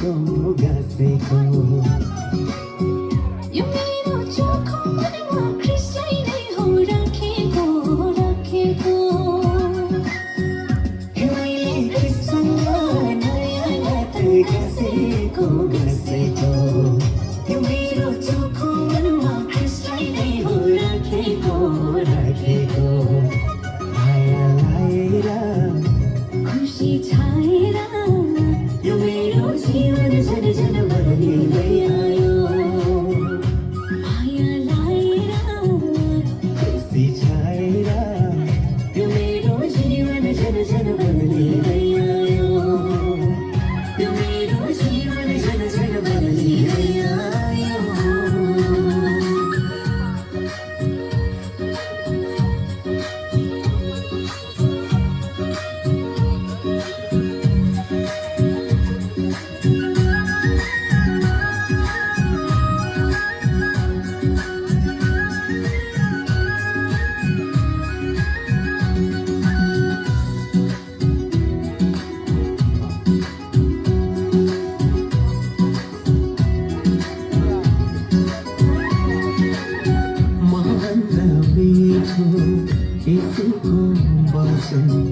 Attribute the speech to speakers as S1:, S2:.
S1: गासेको गासेको
S2: यो मेरो चोखो मनमा ख्रिस्टलाई नै हो राखेको राखेको
S1: मैले ख्रिस्टसँग नयाँ नाता गासेको गासेको यो मेरो चोखो मनमा ख्रिस्टलाई नै हो राखेको राखेको माया लाएर
S2: खुसी छाएर
S1: यो मेरो जीवन झन् झन् बदलिँदै आयो
S2: माया लाएर
S1: खुसी छाएर यो मेरो जीवन झन् झन् बदलिँदै आयो यो मेरो जीवन झन् झन् बदलिँदै आयो यसको वचन